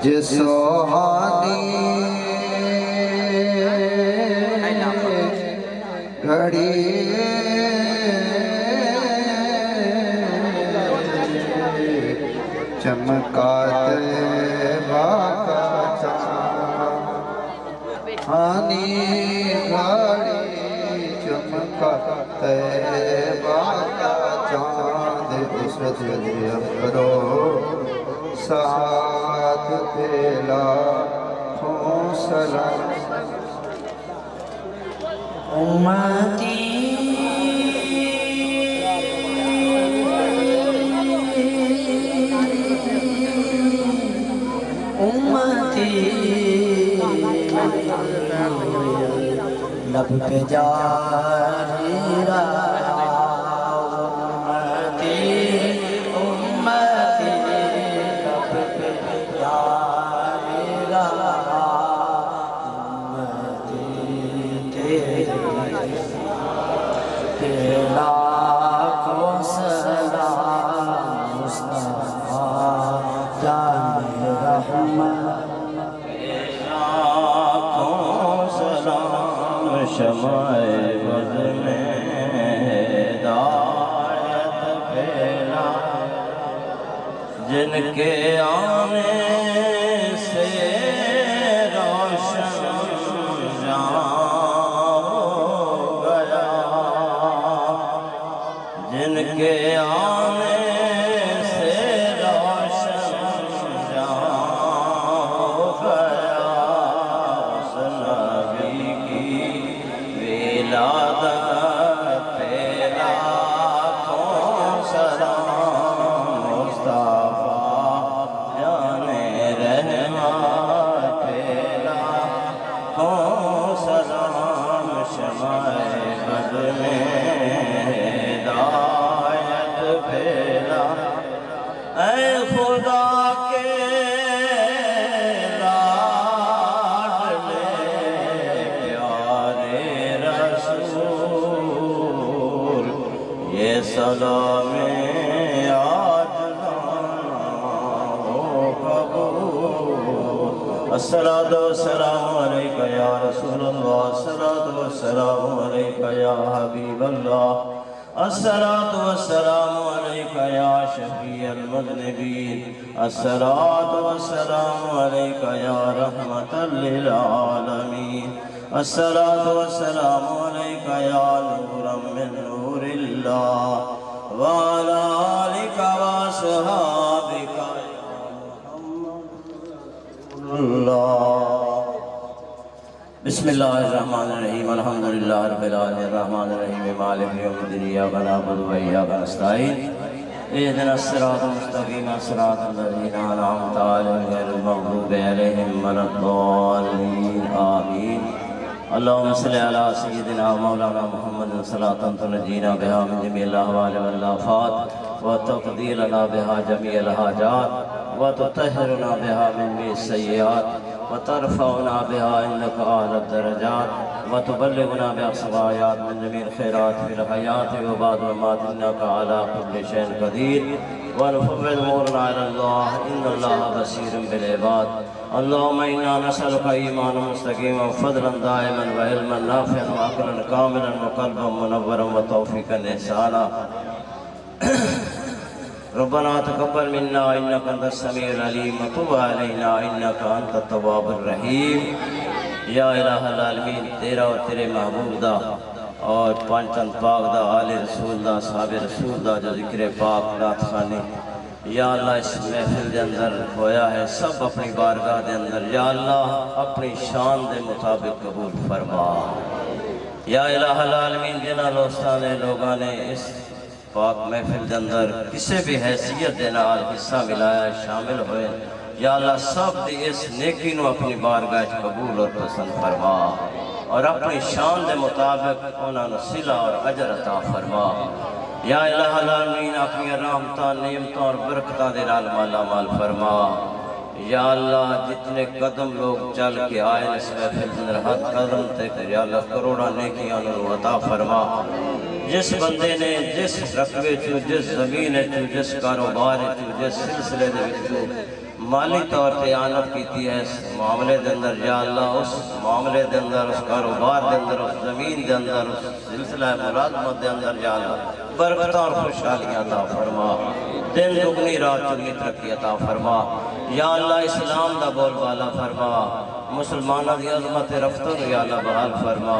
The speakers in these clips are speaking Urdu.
جس سوہانی گھڑی چمکاتے باقا چاہانی گھڑی چمکاتے باقا چاند بسد افرو ساتھ پھیلا خوصلہ امتی لب پہ جاری رہا امتی لب پہ جاری رہا امتی تیرا سلام مصطفیٰ جان رحمت شمع بز میں ہدایت پھیلا جن کے آنے سے روشن جہاں ہو گیا جن کے آنے سے روشن جہاں ہو گیا اس نبی کی ولادت تیرا کون سلام مصطفیٰ جان رحمت تیرا کون سلام شمع بز میں ہدایت پھیلا اے خدا کے سلام آج ہو قبول الصلاة والسلام علیکہ یا رسول اللہ الصلاة والسلام علیکہ یا حبیب اللہ الصلاة والسلام علیکہ یا شفیع المذنبین الصلاة والسلام علیکہ یا رحمت للعالمین الصلاة والسلام علیکہ یا نورا من نور اللہ وعلى آلك وصحابك اللہ بسم اللہ الرحمن الرحیم الحمدللہ رب العالمین الرحمن الرحیم مالک یوم الدین ایاک نعبد و ایاک نستعین اهدنا الصراط المستقیم صراط الذین انعمت علیہم غیر المغضوب علیہم ولا الضالین آمین اللہم صلی علی سیدنا مولانا محمد صلاة تنجینا بها من جمیع الاحوال والآفات وتقضی لنا بها جمیع الحاجات وتطہرنا بها من جمیع السیئات وترفعنا بها انك اعلى الدرجات وتبلغنا باقصى الغايات من جميع الخيرات في الحياة وبعد الممات انك على كل شيء قدير ونفوض امورنا الى الله ان الله بصير بالعباد اللهم انا نسألك ايمانا مستقيما وفضلا دائما وعلما نافعا وعقلا كاملا وقلبا منورا وتوفيقا احسانا ربنا تقبل منا انك انت السميع العليم وتب علينا انك انت التواب الرحیم یا الہ العالمین تیرا اور تیرے محبوب دا اور پانچن پاک دا آل رسول دا صحاب رسول دا جو ذکر پاک نات خانے یا اللہ اس محفل دے اندر ہویا ہے سب اپنی بارگاہ دے اندر یا اللہ اپنی شان دے مطابق قبول فرما یا الہ العالمین جنہ دوستانے لوگانے اس پاک محفل دے اندر کسے بھی حیثیت دے نال حصہ ملایا شامل ہوئے یا اللہ سب دی اس نیکی نو اپنی بارگاہ قبول اور پسند فرما اور اپنی شان دے مطابق انہاں نو صلہ اور اجر عطا فرما یا الہ العالمین اپنی رحمتاں نعمتاں اور برکتاں دے نال مالا مال فرما یا اللہ جتنے قدم لوگ چل کے آئے اس محفل اندر ہر قدم تک یا اللہ کروڑا نیکیاں انہوں عطا فرما جس بندے نے جس رقبے چو جس زمین چو جس کاروبار چو جس سلسلے دے وچوں مالی طور پہ آنت کیتی ہے اس معاملے دے اندر یا اللہ اس معاملے دے اندر اس کاروبار دے اندر اس زمین دے اندر اس سلسلہ ملازمت دے اندر یا اللہ برکتاں اور خوشحالیاں عطا فرما دن دگنی رات چگنی ترقی عطا فرما یا اللہ اسلام دا بول بالا فرما مسلمانہ دی عظمت رفتن یا اللہ بحال فرما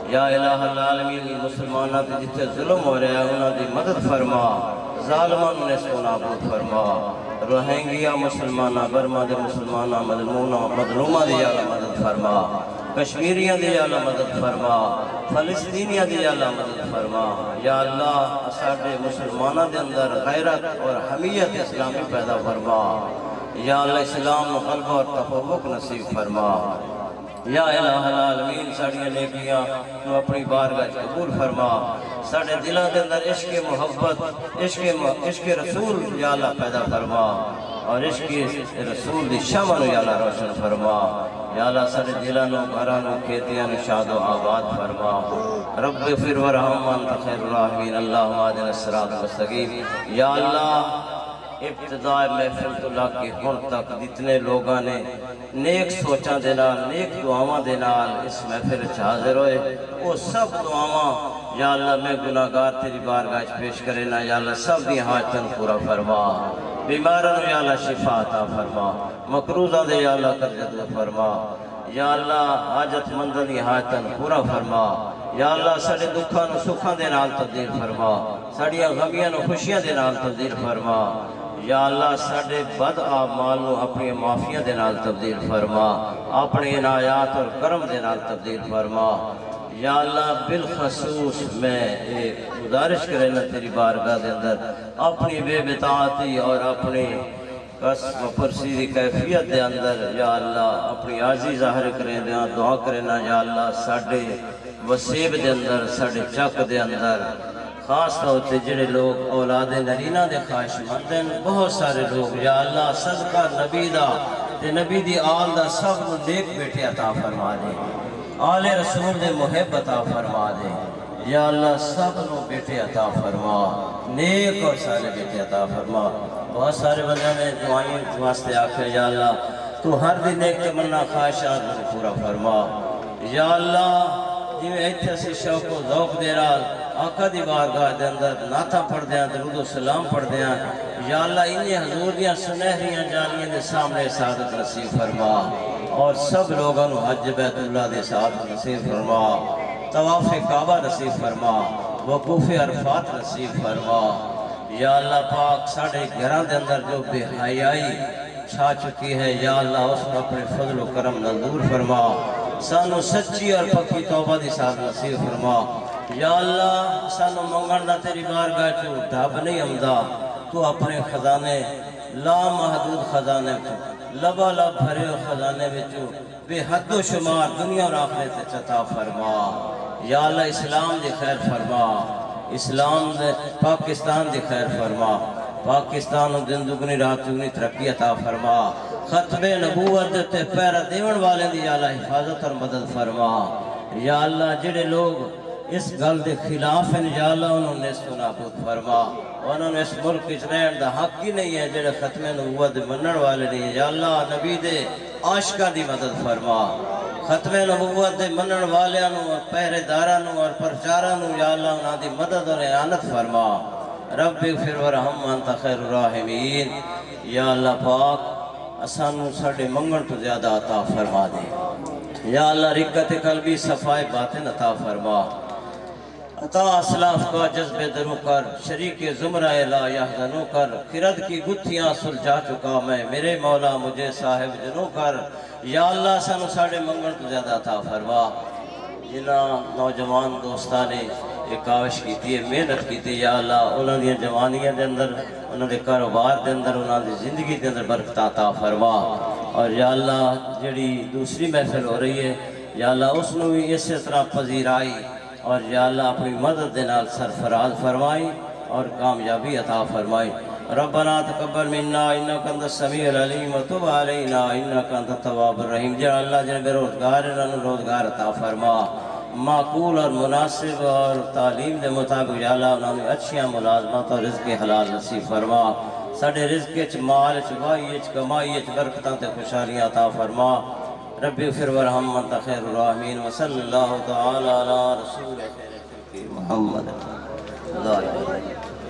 یا الہ العالمین مسلمانہ دی جتے ظلم ہو رہے ہیں انہاں دی مدد فرما ظالمان نے سونا بود فرما روہنگیا مسلمانہ برما دے مسلمانہ مظلومہ دی یا اللہ مدد فرما کشمیریاں دی یا اللہ مدد فرما فلسطینیاں دی یا اللہ مدد فرما یا اللہ ساڈے مسلمانہ دے اندر غیرت اور حمیت اسلامی پیدا فرما یا اللہ اسلام غلبہ اور تفوق نصیب فرما یا الہ العالمین ساڑیاں نیکیاں نو اپنی بارگاہ قبول فرما ساڑے دلوں دے اندر عشق محبت عشق رسول یا اللہ پیدا فرما اور عشق رسول دی شمع نو یا اللہ روشن فرما یا اللہ ساڑے دلوں نو گھراں نو کھیتیاں نو شاد و آباد فرما رب اغفر ورحم وانت خیر الراحمین اللہم اہدنا الصراط المستقیم یا اللہ ابتداء محفل تو لا کے ہن تک جتنے لوگاں نے نیک سوچاں دے نال نیک دعاواں دے نال اس محفل وچ حاضر ہوئے وہ سب دعاواں یا اللہ میں گناہگار تیری بارگاہ وچ پیش کرے نا یا اللہ سب دی حاجتاں پورا فرما بیماراں نو یا اللہ شفا عطا فرما مقروضاں دے یا اللہ قرض دور فرما یا اللہ حاجت منداں دی حاجتاں پورا فرما یا اللہ ساڈے دکھاں نو سکھاں دے نال تبدیل فرما ساڈیاں غمیاں نو خوشیاں دے نال تبدیل فرما یا اللہ ساڈے بد اعمال نو اپنی معافیاں دے نال تبدیل فرما اپنے عنایات اور کرم دے نال تبدیل فرما یا اللہ بالخصوص میں ایک گزارش کرے نا تیری بارگاہ دے اندر اپنی بے بطاعتی اور اپنی قسم پرسی دی کیفیت دے اندر یا اللہ اپنی عاجزی ظاہر کریں دیا دعا کرے نا یا اللہ ساڈے وسیب دے اندر ساڈے چک دے اندر خاص طور سے جڑے لوگ اولاد نرینہ دے خواہش مند ہیں بہت سارے لوگ یا اللہ صدقہ نبی دا تے نبی دی آل دا سب کو نیک بیٹے عطا فرما دے آل رسول دے محب عطا فرما دے یا اللہ سب نو بیٹے عطا فرما نیک اور سارے بیٹے عطا فرما بہت سارے بندے نے دعائیں واسطے آکھے یا اللہ تو ہر دن ایک تمنا خواہشات میں پورا فرما یا اللہ جی میں ایتھے اسی شوق و ذوق دے رہا آقا دی بارگاہ دے اندر نعتاں پڑھ دیاں درود و سلام پڑھ دیاں یا اللہ انہیں حضور دیاں سنہریاں جانیاں دے سامنے سعادت نصیب فرما اور سب لوگوں نو حج بیت اللہ دے سعادت نصیب فرما طواف کعبہ نصیب فرما وقوف عرفات نصیب فرما یا اللہ پاک ساڑھے گھران دے اندر جو بے حیائی چھا چکی ہے یا اللہ اس کو اپنے فضل و کرم نظور فرما سانو سچی اور پکی توبہ دی ساتھ نصیب فرما یا اللہ سانو منگنڈا تیری بارگاہ چو ڈھاب نہیں امدا تو اپنے خزانے لا محدود خزانے چو لبا لب بھرے خزانے چو بے حد و شمار دنیا اور آخرت چتا فرما یا اللہ اسلام دی خیر فرما اسلام دے پاکستان دی خیر فرما پاکستان و دن دگنی رات دگنی ترقی عطا فرما ختم نبوت تے پیرا دیون والے دی یا اللہ حفاظت اور مدد فرما یا اللہ جڑے لوگ اس گل دے خلاف ہیں یا اللہ انہوں نے اس کو نابود فرما انہوں نے اس ملک کچھ رہن دا حق ہی نہیں ہے جڑے ختم نبوت منن والے نہیں یا اللہ نبی دے عاشقاں دی مدد فرما ختم نبوت دے منن والیاں اور پہرے داراں اور پرچاراں یا اللہ انہاں دی مدد اور اعانت فرما رب اغفر ورحم وانت خیر الراحمین یا اللہ پاک اسانو ساڑے منگن تو زیادہ عطا فرما دے یا اللہ رکت قلبی صفائے باطن عطا فرما عطا اسلاف کا جذب درو کر شریک زمرہ لا یحزنو کر خرد کی گتھیاں سلجھا چکا میں میرے مولا مجھے صاحب جنو کر یا اللہ سانو ساڑے منگن تو زیادہ عطا فرما جنہاں نوجوان دوستانے یہ کاوش کیتی ہے محنت کیتی یا اللہ انہاں دی جوانیاں دے اندر انہاں دے کاروبار دے اندر انہاں دی زندگی دے اندر برکت عطا فرما اور یا اللہ جڑی دوسری محفل ہو رہی ہے یا اللہ اس نو بھی اسی طرح پذیرائی اور یا اللہ اپنی مدد دے نال سرفراز فرمائی اور کامیابی عطا فرمائی ربنا تقبل منا انک انت السمیع العلیم وتب علینا انک انت التواب الرحیم یا اللہ جن بے روزگار انہوں روزگار عطا فرما معقول اور مناسب اور تعلیم دے مطابق یا اللہ انہوں نے اچھیاں ملازمت اور رزق حلال نصیب فرما ساڑھے رزق اچ مال اچ بائی اچ کمائی اچ برکتاں تے خوشحالیاں عطا فرما ربی اغفر ورحم انت خیر الراحمین وصلی اللہ تعالی علی رسول خیر محمد اللہ